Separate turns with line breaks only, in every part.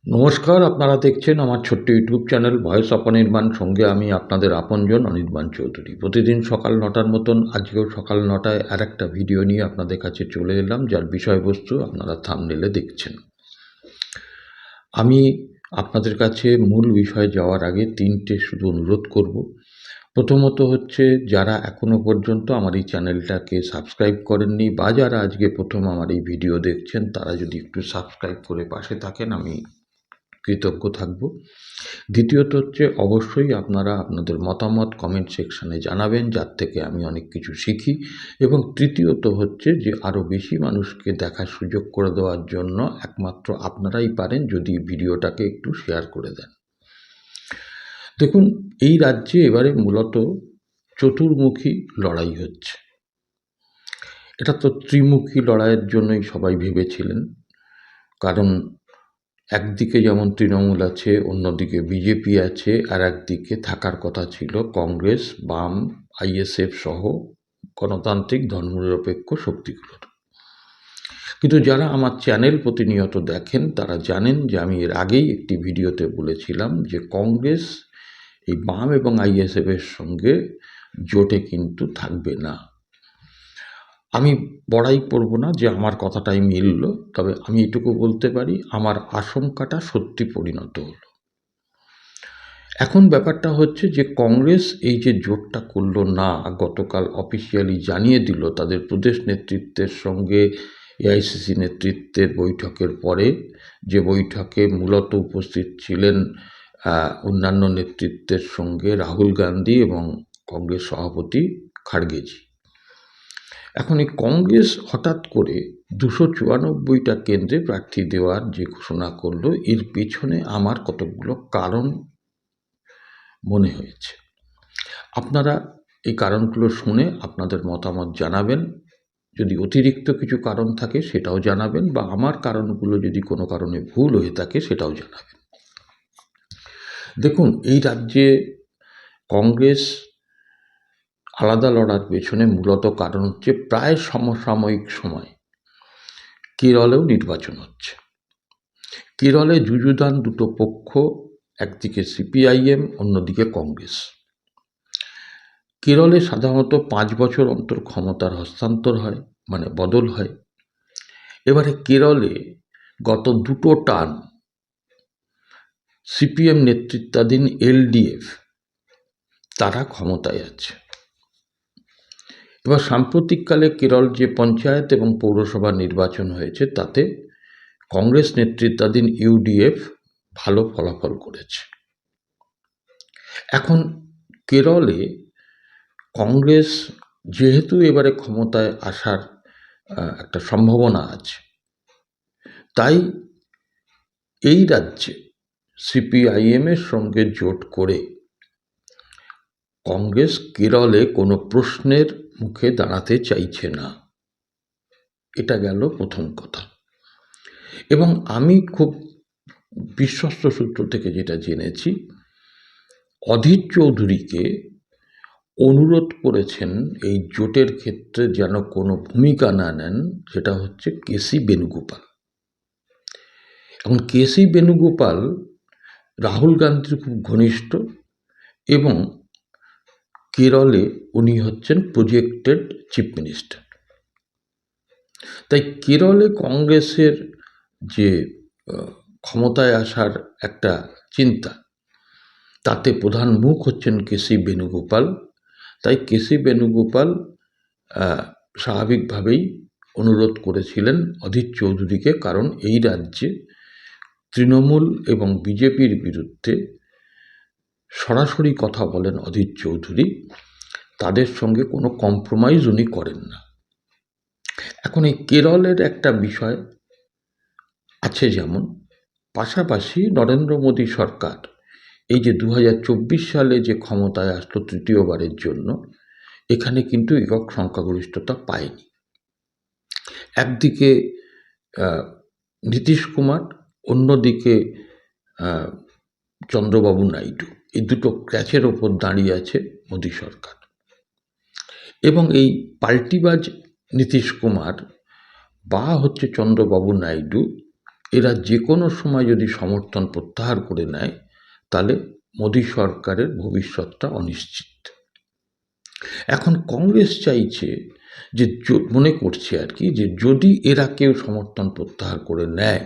নমস্কার, আপনারা দেখছেন আমার ছোট্ট YouTube channel voice of Anirban. সঙ্গে আমি আপনাদের আপনজন অনির্বাণ চৌধুরী। প্রতিদিন সকাল ৯টার মতন আজকেও সকাল ৯টায় আর একটা ভিডিও নিয়ে আপনাদের কাছে চলে এলাম, যার বিষয়বস্তু আপনারা থাম্বনেলে দেখছেন। আমি আপনাদের কাছে মূল বিষয়ে যাওয়ার আগে তিনটে শুধু অনুরোধ করব। প্রথমত হচ্ছে, যারা এখনও পর্যন্ত আমার এই চ্যানেলটাকে সাবস্ক্রাইব করেননি বা যারা আজকে প্রথম আমার এই ভিডিও দেখছেন, তারা যদি একটু সাবস্ক্রাইব করে পাশে থাকেন আমি কৃতজ্ঞ থাকব। দ্বিতীয়ত হচ্ছে, অবশ্যই আপনারা আপনাদের মতামত কমেন্ট সেকশানে জানাবেন, যার থেকে আমি অনেক কিছু শিখি। এবং তৃতীয়ত হচ্ছে যে, আরও বেশি মানুষকে দেখার সুযোগ করে দেওয়ার জন্য একমাত্র আপনারাই পারেন যদি ভিডিওটাকে একটু শেয়ার করে দেন। দেখুন, এই রাজ্যে এবারে মূলত চতুর্মুখী লড়াই হচ্ছে। এটা তো ত্রিমুখী লড়াইয়ের জন্যই সবাই ভেবেছিলেন, কারণ একদিকে যেমন তৃণমূল আছে, অন্যদিকে বিজেপি আছে, আর একদিকে থাকার কথা ছিল কংগ্রেস, বাম, আইএসএফ সহ গণতান্ত্রিক ধর্মনিরপেক্ষ শক্তিগুলোর। কিন্তু যারা আমার চ্যানেল প্রতিনিয়ত দেখেন তারা জানেন যে আমি এর আগেই একটি ভিডিওতে বলেছিলাম যে কংগ্রেস এই বাম এবং আইএসএফের সঙ্গে জোটে কিন্তু থাকবে না। আমি বড়াই করব না যে আমার কথাটাই মিলল, তবে আমি এটুকু বলতে পারি আমার আশঙ্কাটা সত্যি পরিণত হলো। এখন ব্যাপারটা হচ্ছে যে কংগ্রেস এই যে জোটটা করল না, গতকাল অফিসিয়ালি জানিয়ে দিল তাদের প্রদেশ নেতৃত্বের সঙ্গে এআইসিসি নেতৃত্বের বৈঠকের পরে, যে বৈঠকে মূলত উপস্থিত ছিলেন অন্যান্য নেতৃত্বের সঙ্গে রাহুল গান্ধী এবং কংগ্রেস সভাপতি খাড়গেজি। এখন এই কংগ্রেস হঠাৎ করে 294টা কেন্দ্রে প্রার্থী দেওয়ার যে ঘোষণা করলো, এর পেছনে আমার কতগুলো কারণ মনে হয়েছে। আপনারা এই কারণগুলো শুনে আপনাদের মতামত জানাবেন। যদি অতিরিক্ত কিছু কারণ থাকে সেটাও জানাবেন, বা আমার কারণগুলো যদি কোনো কারণে ভুল হয়ে থাকে সেটাও জানাবেন। দেখুন, এই রাজ্যে কংগ্রেস আলাদা লড়ার পেছনে মূলত কারণ হচ্ছে প্রায় সমসাময়িক সময় কেরলেও নির্বাচন হচ্ছে। কেরলে যুযুধান দুটো পক্ষ, একদিকে সিপিআইএম, অন্যদিকে কংগ্রেস। কেরলে সাধারণত 5 বছর অন্তর ক্ষমতার হস্তান্তর হয়, মানে বদল হয়। এবারে কেরলে গত দুটো টার্ম সিপিএম নেতৃত্বাধীন এলডিএফ তারা ক্ষমতায় আছে। এবার সাম্প্রতিককালে কেরল যে পঞ্চায়েত এবং পৌরসভা নির্বাচন হয়েছে তাতে কংগ্রেস নেতৃত্বাধীন ইউডিএফ ভালো ফলাফল করেছে। এখন কেরলে কংগ্রেস যেহেতু এবারে ক্ষমতায় আসার একটা সম্ভাবনা আছে, তাই এই রাজ্যে সিপিআইএমের সঙ্গে জোট করে কংগ্রেস কেরলে কোনো প্রশ্নের মুখে দাঁড়াতে চাইছে না। এটা গেল প্রথম কথা। এবং আমি খুব বিশ্বস্ত সূত্র থেকে যেটা জেনেছি, অধীর চৌধুরীকে অনুরোধ করেছেন এই জোটের ক্ষেত্রে যেন কোনো ভূমিকা না নেন, সেটা হচ্ছে কেসি বেণুগোপাল। এখন কেসি বেণুগোপাল রাহুল গান্ধীর খুব ঘনিষ্ঠ এবং কেরলে উনি হচ্ছেন প্রজেক্টেড চিফ মিনিস্টার। তাই কেরলে কংগ্রেসের যে ক্ষমতায় আসার একটা চিন্তা, তাতে প্রধান মুখ হচ্ছেন কেসি বেণুগোপাল। তাই কেসি বেণুগোপাল স্বাভাবিকভাবেই অনুরোধ করেছিলেন অধীর চৌধুরীকে, কারণ এই রাজ্যে তৃণমূল এবং বিজেপির বিরুদ্ধে সরাসরি কথা বলেন অধীর চৌধুরী, তাদের সঙ্গে কোনো কম্প্রোমাইজ উনি করেন না। এখন এই কেরলের একটা বিষয় আছে, যেমন পাশাপাশি নরেন্দ্র মোদী সরকার এই যে 2024 সালে যে ক্ষমতায় আসলো তৃতীয়বারের জন্য, এখানে কিন্তু একক সংখ্যাগরিষ্ঠতা পায়নি। একদিকে নীতিশ কুমার, অন্যদিকে চন্দ্রবাবু নাইডু, এই দুটো ক্র্যাচের ওপর দাঁড়িয়ে আছে মোদী সরকার। এবং এই পাল্টিবাজ নীতিশ কুমার বা হচ্ছে চন্দ্রবাবু নাইডু, এরা যে কোনো সময় যদি সমর্থন প্রত্যাহার করে নেয় তাহলে মোদী সরকারের ভবিষ্যৎটা অনিশ্চিত। এখন কংগ্রেস চাইছে যে মনে করছে আর কি, যে যদি এরা কেউ সমর্থন প্রত্যাহার করে নেয়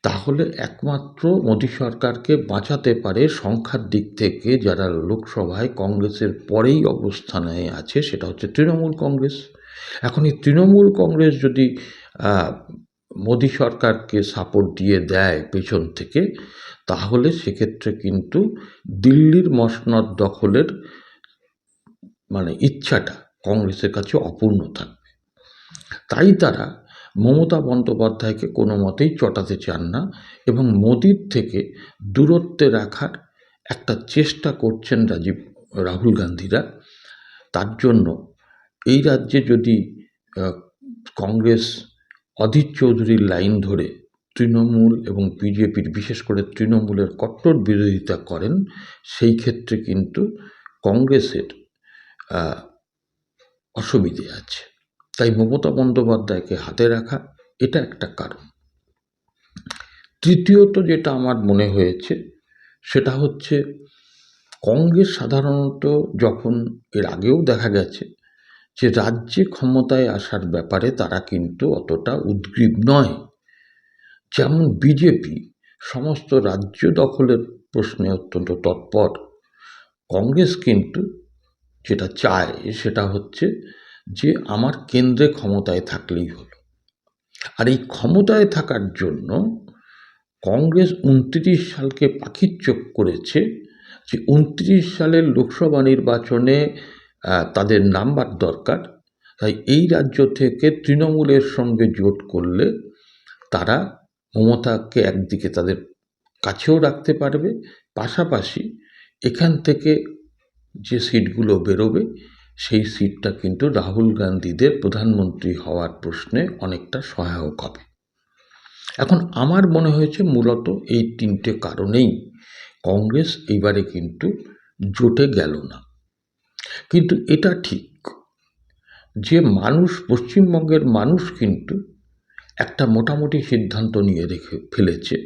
তাহলে একমাত্র মোদী সরকারকে বাঁচাতে পারে সংখ্যার দিক থেকে যারা লোকসভায় কংগ্রেসের পরেই অবস্থানে আছে, সেটা হচ্ছে তৃণমূল কংগ্রেস। এখন এই তৃণমূল কংগ্রেস যদি মোদী সরকারকে সাপোর্ট দিয়ে দেয় পেছন থেকে, তাহলে সেক্ষেত্রে কিন্তু দিল্লির মসনদ দখলের ইচ্ছাটা কংগ্রেসের কাছে অপূর্ণ থাকবে। তাই তারা মমতা বন্দ্যোপাধ্যায়কে কোনো মতেই চটাতে চান না এবং মোদির থেকে দূরত্বে রাখার একটা চেষ্টা করছেন রাহুল গান্ধীরা। তার জন্য এই রাজ্যে যদি কংগ্রেস অধীর চৌধুরীর লাইন ধরে তৃণমূল এবং বিজেপির, বিশেষ করে তৃণমূলের কট্টর বিরোধিতা করেন, সেই ক্ষেত্রে কিন্তু কংগ্রেসের অসুবিধে আছে। তাই মমতা বন্দ্যোপাধ্যায়কে হাতে রাখা এটা একটা কারণ। তৃতীয়ত যেটা আমার মনে হয়েছে সেটা হচ্ছে কংগ্রেস সাধারণত যখন এর আগেও দেখা গেছে যে রাজ্যে ক্ষমতায় আসার ব্যাপারে তারা কিন্তু অতটা উদ্গ্রীব নয়। যেমন বিজেপি সমস্ত রাজ্য দখলের প্রশ্নে অত্যন্ত তৎপর, কংগ্রেস কিন্তু যেটা চায় সেটা হচ্ছে যে আমার কেন্দ্রে ক্ষমতায় থাকলেই হলো। আর এই ক্ষমতায় থাকার জন্য কংগ্রেস 29 সালকে পাখির চোখ করেছে যে 29 সালের লোকসভা নির্বাচনে তাদের নাম্বার দরকার। তাই এই রাজ্য থেকে তৃণমূলের সঙ্গে জোট করলে তারা মমতাকে একদিকে তাদের কাছেও রাখতে পারবে, পাশাপাশি এখান থেকে যে সিটগুলো বেরোবে সেই সিটটা কিন্তু রাহুল গান্ধীদের প্রধানমন্ত্রী হওয়ার প্রশ্নে অনেকটা সহায়ক হবে। এখন আমার মনে হয়েছে মূলত এই তিনটে কারণেই কংগ্রেস এইবারে কিন্তু জোটে গেল না। কিন্তু এটা ঠিক যে পশ্চিমবঙ্গের মানুষ কিন্তু একটা মোটামুটি সিদ্ধান্ত নিয়ে ফেলেছে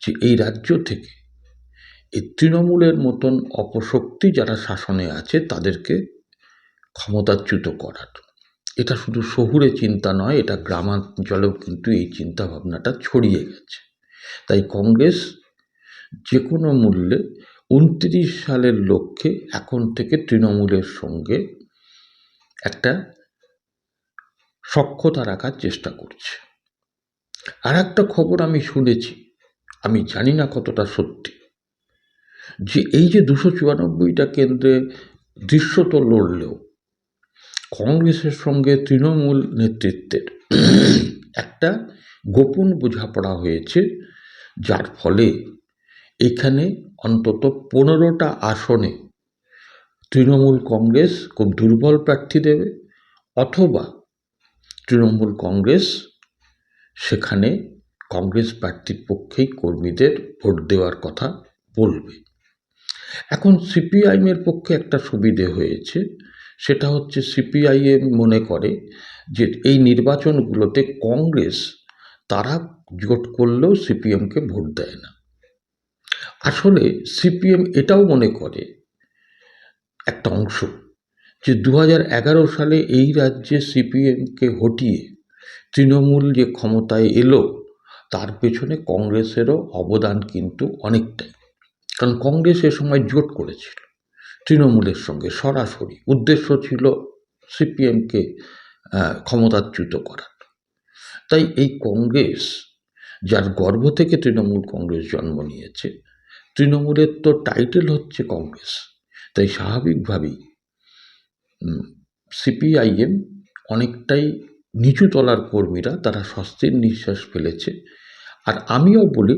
যে এই রাজ্য থেকে এই তৃণমূলের মতন অপশক্তি যারা শাসনে আছে তাদেরকে ক্ষমতাচ্যুত করার। এটা শুধু শহুরে চিন্তা নয়, এটা গ্রামাঞ্চলেও কিন্তু এই চিন্তা ভাবনাটা ছড়িয়ে গেছে। তাই কংগ্রেস যে কোনো মূল্যে 29 সালের লক্ষ্যে এখন থেকে তৃণমূলের সঙ্গে একটা সখ্যতা রাখার চেষ্টা করছে। আর একটা খবর আমি শুনেছি, আমি জানি না কতটা সত্যি, যে এই যে 294টা কেন্দ্রে দৃশ্যত লড়লেও কংগ্রেসের সঙ্গে তৃণমূল নেতৃত্বের একটা গোপন বোঝাপড়া হয়েছে, যার ফলে এখানে অন্তত 15টা আসনে তৃণমূল কংগ্রেস খুব দুর্বল প্রার্থী দেবে, অথবা তৃণমূল কংগ্রেস সেখানে কংগ্রেস প্রার্থীর পক্ষেই কর্মীদের ভোট দেওয়ার কথা বলবে। এখন সিপিআইএমের পক্ষে একটা সুবিধে হয়েছে, সেটা হচ্ছে সিপিআইএম মনে করে যে এই নির্বাচনগুলোতে কংগ্রেস তারা জোট করলেও সিপিএমকে ভোট দেয় না। আসলে সিপিএম এটাও মনে করে একটা অংশ যে 2011 সালে এই রাজ্যে সিপিএমকে হটিয়ে তৃণমূল যে ক্ষমতায় এলো তার পেছনে কংগ্রেসেরও অবদান কিন্তু অনেকটাই। কারণ কংগ্রেস এ সময় জোট করেছিল তৃণমূলের সঙ্গে, সরাসরি উদ্দেশ্য ছিল সিপিএমকে ক্ষমতাচ্যুত করার। তাই এই কংগ্রেস, যার গর্ভ থেকে তৃণমূল কংগ্রেস জন্ম নিয়েছে, তৃণমূলের তো টাইটেল হচ্ছে কংগ্রেস, তাই স্বাভাবিকভাবেই সিপিআইএম অনেকটাই নিচু তলার কর্মীরা তারা স্বস্তির নিঃশ্বাস ফেলেছে। আর আমিও বলি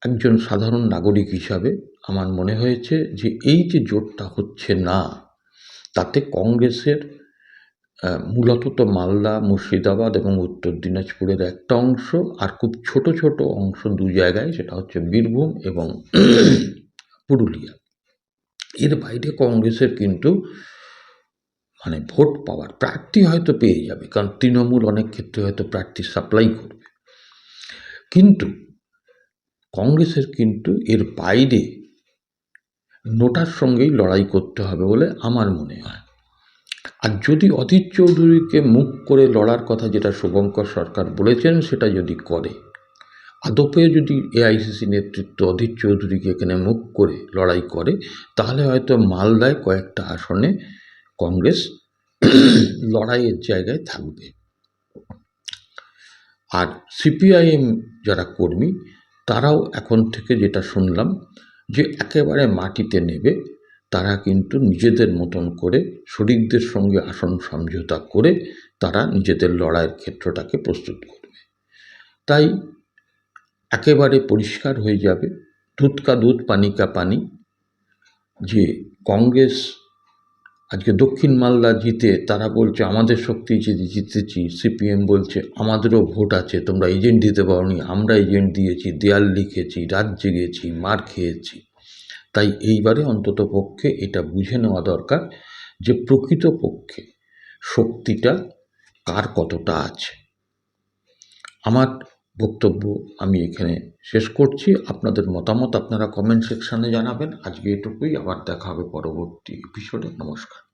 একজন সাধারণ নাগরিক হিসাবে আমার মনে হয়েছে যে এই যে জোটটা হচ্ছে না, তাতে কংগ্রেসের মূলত তো মালদা, মুর্শিদাবাদ এবং উত্তর দিনাজপুরের একটা অংশ, আর খুব ছোট ছোট অংশ দু জায়গায়, সেটা হচ্ছে বীরভূম এবং পুরুলিয়া। এর বাইরে কংগ্রেসের কিন্তু ভোট পাওয়ার প্রার্থী হয়তো পেয়ে যাবে, কারণ তৃণমূল অনেক ক্ষেত্রে হয়তো প্রার্থী সাপ্লাই করবে। কিন্তু কংগ্রেসের কিন্তু এর বাইরে নোটার সঙ্গেই লড়াই করতে হবে বলে আমার মনে হয়। আর যদি অধীর চৌধুরীকে মুখ করে লড়ার কথা যেটা শুভঙ্কর সরকার বলেছেন সেটা যদি করে, আদপে যদি এআইসিসি নেতৃত্ব অধীর চৌধুরীকে এখানে মুখ করে লড়াই করে, তাহলে হয়তো মালদায় কয়েকটা আসনে কংগ্রেস লড়াইয়ের জায়গায় থাকবে। আর সিপিআইএম যারা কর্মী তারাও এখন থেকে যেটা শুনলাম যে একেবারে মাটিতে নেবে, তারা কিন্তু নিজেদের মতন করে শরিকদের সঙ্গে আসন সমঝোতা করে তারা নিজেদের লড়াইয়ের ক্ষেত্রটাকে প্রস্তুত করবে। তাই একেবারে পরিষ্কার হয়ে যাবে, দুধ কা দুধ পানি কা পানি, যে কংগ্রেস আজকে দক্ষিণ মালদা জিতে তারা বলছে আমাদের শক্তি জিতেছি, সিপিএম বলছে আমাদেরও ভোট আছে, তোমরা এজেন্ট দিতে পারোনি, আমরা এজেন্ট দিয়েছি, দেয়াল লিখেছি, রাত জেগেছি, মার খেয়েছি। তাই এইবারে অন্তত পক্ষে এটা বুঝে নেওয়া দরকার যে প্রকৃতপক্ষে শক্তিটা কার কতটা আছে। আমার বক্তব্য আমি এখানে শেষ করছি। আপনাদের মতামত আপনারা কমেন্ট সেকশানে জানাবেন। আজকে এটুকুই, আবার দেখা হবে পরবর্তী এপিসোডে। নমস্কার।